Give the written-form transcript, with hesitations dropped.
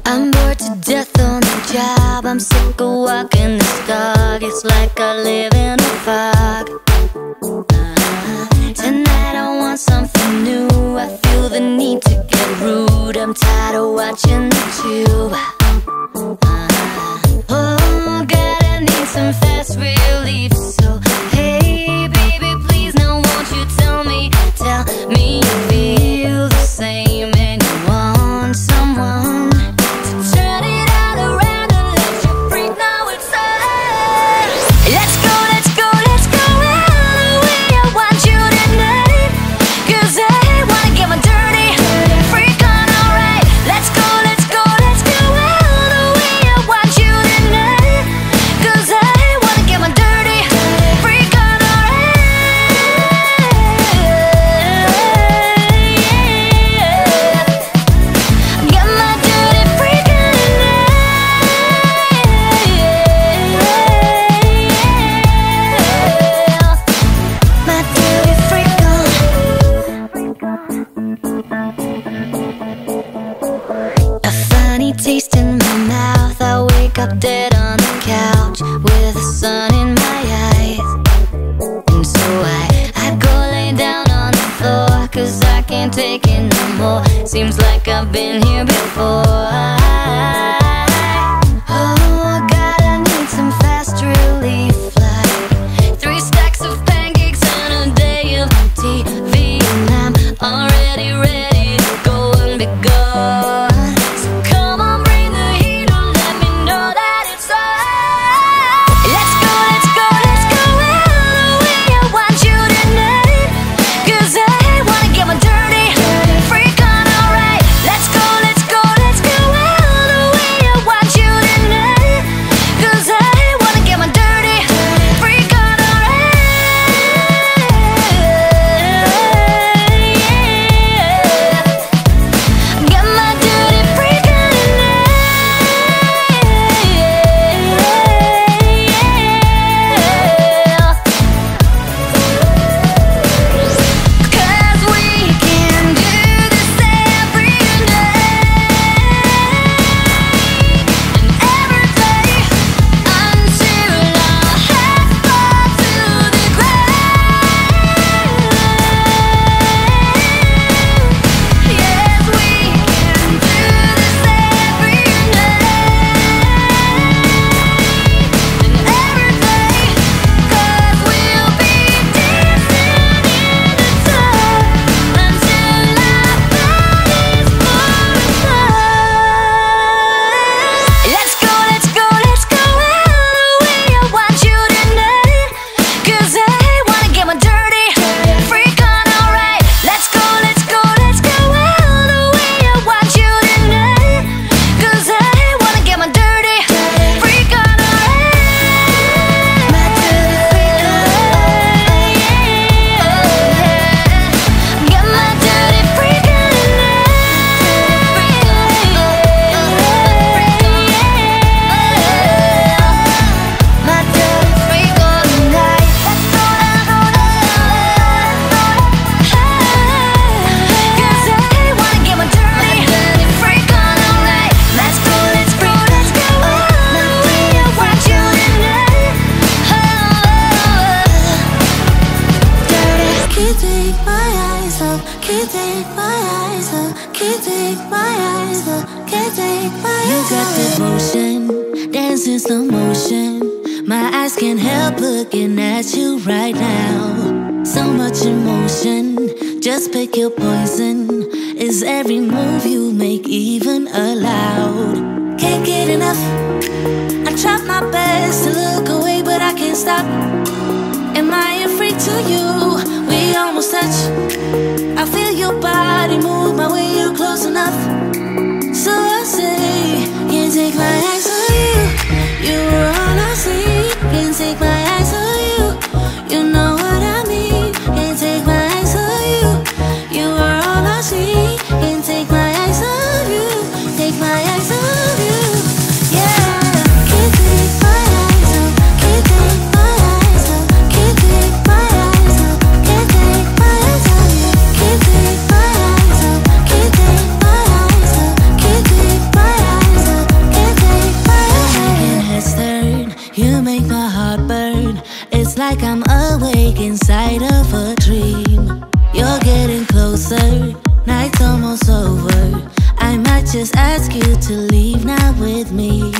I'm bored to death on the job. I'm sick of walking this dog. It's like I live in a fog. Tonight I want something new. I feel the need to get rude. I'm tired of watching the tube. Oh God, I need some fast relief. So hey baby, please now won't you tell me you feel the same and you want someone to turn it all around and let you freak. Now it's on. Let's go, let's go, let's go all the way. I want you tonight, 'cause I wanna get my dirty freak on, alright. Let's go, let's go, let's go all the way. I want you tonight, 'cause I wanna get my dirty freak on, alright. Get my dirty freak on tonight. My dirty freak on. A funny taste in my mouth. I wake up dead on the couch with the sun in my eyes. And so I go lay down on the floor, 'cause I can't take it no more. Seems like I've been here before. Oh God, I need some fast relief, like 3 stacks of pancakes and a day of TV, and I'm already ready to go and be gone. So come on, bring the heat on, let me know that it's on. Let's go, let's go, let's go all the way. I want you tonight, 'cause I wanna get my dirty freak on, alright. Let's go, let's go, let's go all the way. I want you tonight, 'cause I wanna get my dirty freak on, alright. Get my dirty freak on tonight. 'Cause we can do this every day and every day until our heads fall to the ground. Yes, we can do this every day and every day, 'cause we'll be dancing in the dark until our bodies fall apart. Let's go, let's go, let's go all the way. I want you tonight, 'cause I wanna get my dirty freak on, alright. Let's go, let's go, let's go all the way. I want you tonight, 'cause I wanna get my dirty freak on, alright. My dirty freak on. Get my dirty freak on tonight. My dirty freak on tonight. Let's go, 'cause I wanna get my dirty freak on, alright. Let's go, let's go, let's go all the way. I want you tonight. Dirty. Can't take my eyes off, can't take my eyes off, can't take my eyes off, can't take my eyes off. You got that motion, dance in slow motion. My eyes can't help looking at you right now. So much emotion, just pick your poison. Is every move you make even allowed? Can't get enough. I try my best to look away, but I can't stop. Am I a freak to you? We almost touch. I feel your body move my way, you're close enough. So I say, can't take my eyes on you. You were all I see. Can't take my eyes on you. You know what I mean. Can't take my eyes on you. You were all I see. Can't take my eyes on you. Take my eyes on you. Yeah. Can't take my eyes off. Can't take my eyes off. Can't take my eyes off. Can't take my eyes on you. Can't take my eyes off. Can't take my eyes inside of a dream. You're getting closer, night's almost over. I might just ask you to leave now with me.